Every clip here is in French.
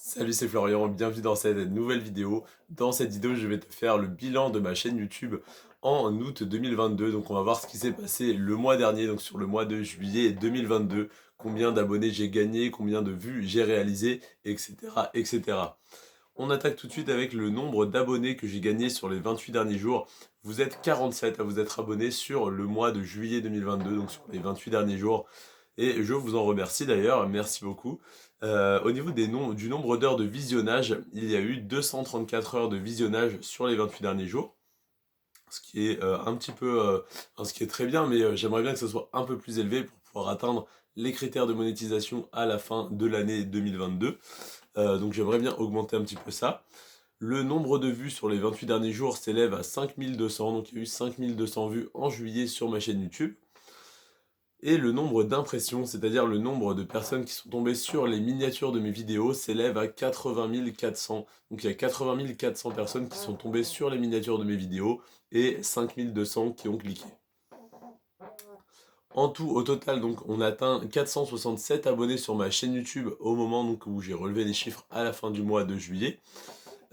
Salut, c'est Florian, bienvenue dans cette nouvelle vidéo. Dans cette vidéo, je vais te faire le bilan de ma chaîne YouTube en août 2022. Donc on va voir ce qui s'est passé le mois dernier, donc sur le mois de juillet 2022, combien d'abonnés j'ai gagné, combien de vues j'ai réalisé, etc., etc. On attaque tout de suite avec le nombre d'abonnés que j'ai gagné sur les 28 derniers jours. Vous êtes 47 à vous être abonnés sur le mois de juillet 2022, donc sur les 28 derniers jours. Et je vous en remercie d'ailleurs, merci beaucoup. Au niveau du nombre d'heures de visionnage, il y a eu 234 heures de visionnage sur les 28 derniers jours, ce qui est un petit peu, enfin, ce qui est très bien, mais j'aimerais bien que ce soit un peu plus élevé pour pouvoir atteindre les critères de monétisation à la fin de l'année 2022. Donc j'aimerais bien augmenter un petit peu ça. Le nombre de vues sur les 28 derniers jours s'élève à 5200, donc il y a eu 5200 vues en juillet sur ma chaîne YouTube. Et le nombre d'impressions, c'est-à-dire le nombre de personnes qui sont tombées sur les miniatures de mes vidéos, s'élève à 80 400. Donc il y a 80 400 personnes qui sont tombées sur les miniatures de mes vidéos et 5200 qui ont cliqué. En tout, au total, donc, on atteint 467 abonnés sur ma chaîne YouTube au moment donc, où j'ai relevé les chiffres à la fin du mois de juillet.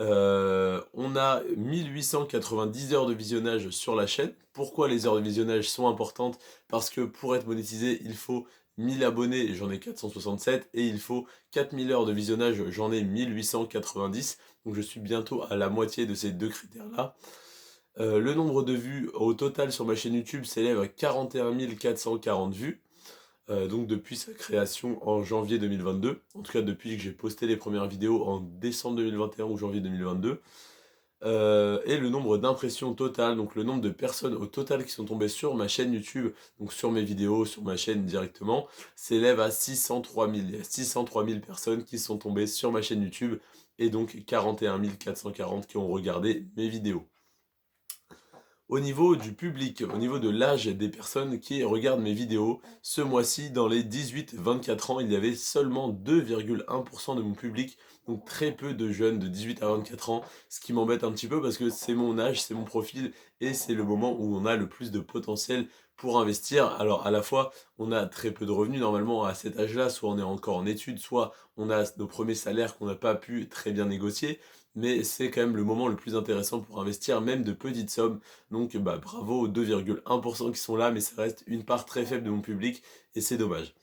On a 1890 heures de visionnage sur la chaîne. Pourquoi les heures de visionnage sont importantes? Parce que pour être monétisé, il faut 1000 abonnés, j'en ai 467, et il faut 4000 heures de visionnage, j'en ai 1890. Donc je suis bientôt à la moitié de ces deux critères-là. Le nombre de vues au total sur ma chaîne YouTube s'élève à 41 440 vues. Donc depuis sa création en janvier 2022, en tout cas depuis que j'ai posté les premières vidéos en décembre 2021 ou janvier 2022, et le nombre d'impressions totales, donc le nombre de personnes au total qui sont tombées sur ma chaîne YouTube, donc sur mes vidéos, sur ma chaîne directement, s'élève à 603 000. Il y a 603 000 personnes qui sont tombées sur ma chaîne YouTube et donc 41 440 qui ont regardé mes vidéos. Au niveau du public, au niveau de l'âge des personnes qui regardent mes vidéos, ce mois-ci, dans les 18-24 ans, il y avait seulement 2,1% de mon public, donc très peu de jeunes de 18 à 24 ans, ce qui m'embête un petit peu parce que c'est mon âge, c'est mon profil, et c'est le moment où on a le plus de potentiel pour investir. Alors à la fois, on a très peu de revenus normalement à cet âge-là, soit on est encore en études, soit on a nos premiers salaires qu'on n'a pas pu très bien négocier, mais c'est quand même le moment le plus intéressant pour investir, même de petites sommes. Donc bah, bravo aux 2,1% qui sont là, mais ça reste une part très faible de mon public et c'est dommage.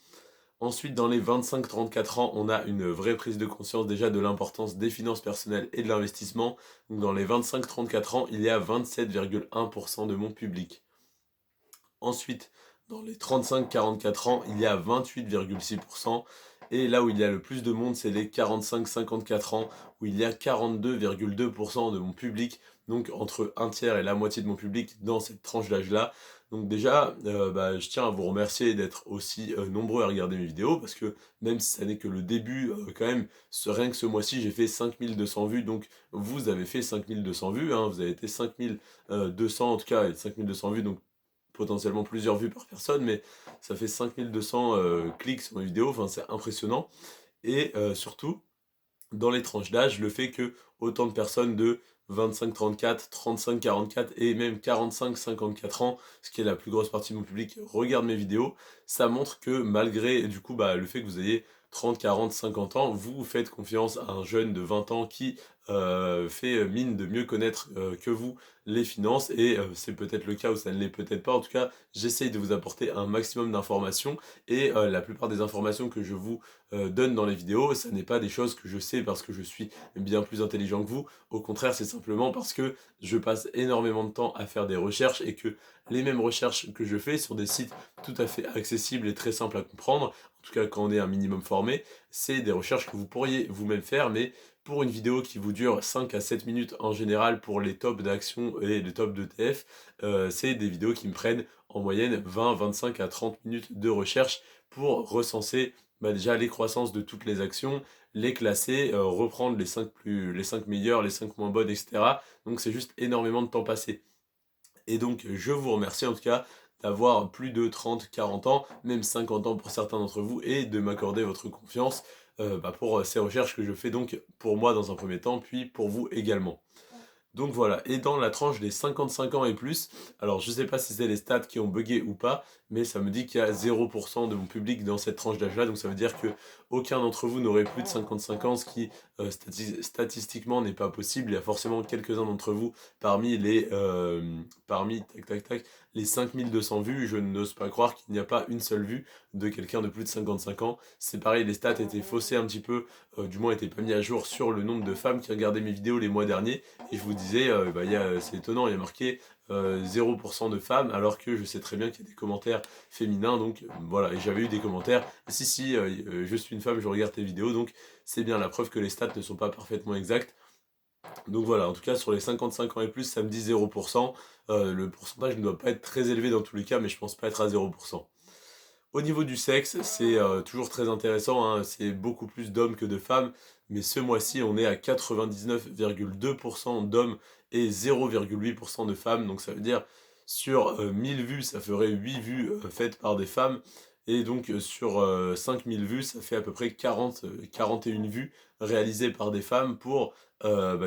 Ensuite, dans les 25-34 ans, on a une vraie prise de conscience déjà de l'importance des finances personnelles et de l'investissement. Donc dans les 25-34 ans, il y a 27,1% de mon public. Ensuite, dans les 35-44 ans, il y a 28,6%. Et là où il y a le plus de monde, c'est les 45-54 ans, où il y a 42,2% de mon public, donc entre un tiers et la moitié de mon public dans cette tranche d'âge-là. Donc déjà, je tiens à vous remercier d'être aussi nombreux à regarder mes vidéos, parce que même si ça n'est que le début, quand même, rien que ce mois-ci, j'ai fait 5200 vues, donc vous avez fait 5200 vues, hein, vous avez été 5200 en tout cas, et 5200 vues, donc potentiellement plusieurs vues par personne, mais ça fait 5200 clics sur mes vidéos, enfin c'est impressionnant. Et surtout, dans les tranches d'âge, le fait que autant de personnes de 25-34, 35-44 et même 45-54 ans, ce qui est la plus grosse partie de mon public, regardent mes vidéos, ça montre que malgré du coup le fait que vous ayez 30, 40, 50 ans, vous faites confiance à un jeune de 20 ans qui fait mine de mieux connaître que vous les finances, et c'est peut-être le cas ou ça ne l'est peut-être pas. En tout cas, j'essaye de vous apporter un maximum d'informations, et la plupart des informations que je vous donne dans les vidéos, ça n'est pas des choses que je sais parce que je suis bien plus intelligent que vous. Au contraire, c'est simplement parce que je passe énormément de temps à faire des recherches, et que les mêmes recherches que je fais sur des sites tout à fait accessibles et très simples à comprendre, en tout cas quand on est un minimum formé, c'est des recherches que vous pourriez vous-même faire, mais pour une vidéo qui vous dure 5 à 7 minutes en général pour les tops d'action et les tops d'ETF, c'est des vidéos qui me prennent en moyenne 20, 25 à 30 minutes de recherche pour recenser déjà les croissances de toutes les actions, les classer, reprendre les 5 meilleures, les 5 moins bonnes, etc. Donc c'est juste énormément de temps passé. Et donc je vous remercie en tout cas d'avoir plus de 30, 40 ans, même 50 ans pour certains d'entre vous, et de m'accorder votre confiance pour ces recherches que je fais donc pour moi dans un premier temps, puis pour vous également. Donc voilà, et dans la tranche des 55 ans et plus, alors je sais pas si c'est les stats qui ont buggé ou pas, mais ça me dit qu'il y a 0% de mon public dans cette tranche d'âge-là, donc ça veut dire que aucun d'entre vous n'aurait plus de 55 ans, ce qui statistiquement n'est pas possible. Il y a forcément quelques-uns d'entre vous parmi tac tac tac, les 5200 vues. Je n'ose pas croire qu'il n'y a pas une seule vue de quelqu'un de plus de 55 ans. C'est pareil, les stats étaient faussées un petit peu, du moins étaient pas mis à jour sur le nombre de femmes qui regardaient mes vidéos les mois derniers. Et je vous disais, c'est étonnant, il y a marqué 0% de femmes, alors que je sais très bien qu'il y a des commentaires féminins, donc voilà, et j'avais eu des commentaires, si, je suis une femme, je regarde tes vidéos, donc c'est bien la preuve que les stats ne sont pas parfaitement exactes. Donc voilà, en tout cas sur les 55 ans et plus, ça me dit 0%. Le pourcentage ne doit pas être très élevé dans tous les cas, mais je pense pas être à 0%. Au niveau du sexe, c'est toujours très intéressant, hein, c'est beaucoup plus d'hommes que de femmes, mais ce mois-ci, on est à 99,2% d'hommes et 0,8% de femmes, donc ça veut dire sur 1000 vues, ça ferait 8 vues faites par des femmes, et donc sur 5000 vues, ça fait à peu près 41 vues réalisées par des femmes pour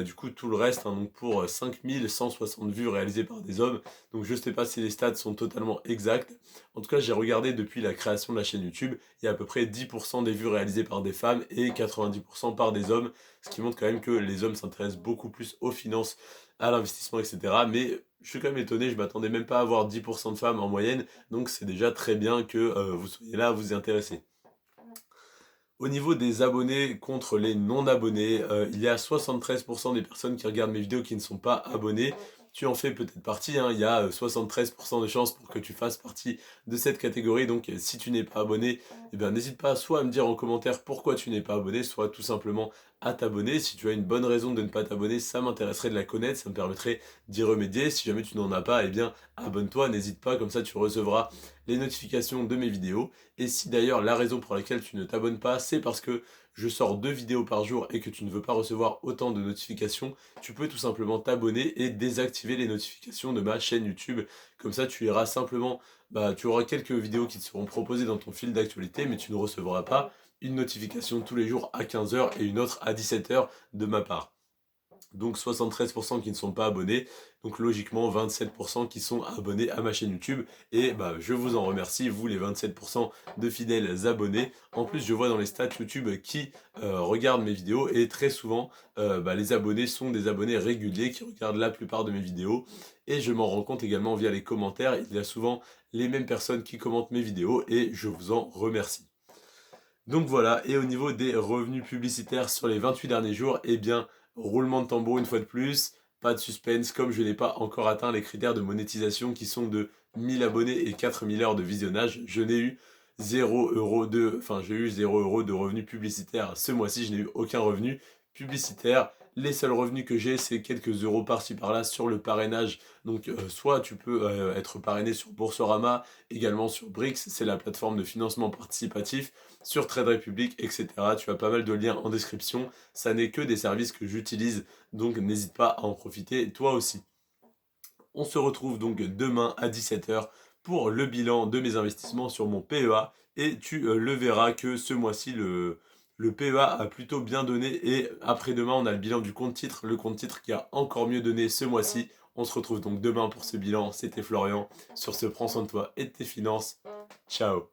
du coup tout le reste, hein, donc pour 5160 vues réalisées par des hommes. Donc je sais pas si les stats sont totalement exacts. En tout cas, j'ai regardé depuis la création de la chaîne YouTube, il y a à peu près 10% des vues réalisées par des femmes et 90% par des hommes, ce qui montre quand même que les hommes s'intéressent beaucoup plus aux finances, à l'investissement, etc. Mais je suis quand même étonné, je m'attendais même pas à avoir 10% de femmes en moyenne, donc c'est déjà très bien que vous soyez là à vous y intéresser. Au niveau des abonnés contre les non-abonnés, il y a 73% des personnes qui regardent mes vidéos qui ne sont pas abonnées. Tu en fais peut-être partie, hein, il y a 73% de chances pour que tu fasses partie de cette catégorie. Donc si tu n'es pas abonné, eh bien, n'hésite pas soit à me dire en commentaire pourquoi tu n'es pas abonné, soit tout simplement à t'abonner. Si tu as une bonne raison de ne pas t'abonner, ça m'intéresserait de la connaître, ça me permettrait d'y remédier. Si jamais tu n'en as pas, eh bien abonne-toi, n'hésite pas, comme ça tu recevras les notifications de mes vidéos. Et si d'ailleurs la raison pour laquelle tu ne t'abonnes pas, c'est parce que je sors 2 vidéos par jour et que tu ne veux pas recevoir autant de notifications, tu peux tout simplement t'abonner et désactiver les notifications de ma chaîne YouTube. Comme ça, tu iras simplement, tu auras quelques vidéos qui te seront proposées dans ton fil d'actualité, mais tu ne recevras pas une notification tous les jours à 15 heures et une autre à 17 heures de ma part. Donc 73% qui ne sont pas abonnés, donc logiquement 27% qui sont abonnés à ma chaîne YouTube, et je vous en remercie, vous les 27% de fidèles abonnés. En plus, je vois dans les stats YouTube qui regardent mes vidéos, et très souvent les abonnés sont des abonnés réguliers qui regardent la plupart de mes vidéos, et je m'en rends compte également via les commentaires. Il y a souvent les mêmes personnes qui commentent mes vidéos, et je vous en remercie. Donc voilà, et au niveau des revenus publicitaires sur les 28 derniers jours, eh bien, roulement de tambour une fois de plus, pas de suspense, comme je n'ai pas encore atteint les critères de monétisation qui sont de 1000 abonnés et 4000 heures de visionnage, je n'ai eu 0 € de revenus publicitaires ce mois-ci, je n'ai eu aucun revenu publicitaire. Les seuls revenus que j'ai, c'est quelques euros par-ci par-là sur le parrainage. Donc soit tu peux être parrainé sur Boursorama, également sur Brix, c'est la plateforme de financement participatif, sur Trade Republic, etc. Tu as pas mal de liens en description. Ça n'est que des services que j'utilise, donc n'hésite pas à en profiter toi aussi. On se retrouve donc demain à 17 h pour le bilan de mes investissements sur mon PEA, et tu le verras que ce mois-ci, le PEA a plutôt bien donné, et après-demain, on a le bilan du compte titre, le compte titre qui a encore mieux donné ce mois-ci. On se retrouve donc demain pour ce bilan. C'était Florian. Sur ce, prends soin de toi et de tes finances. Ciao.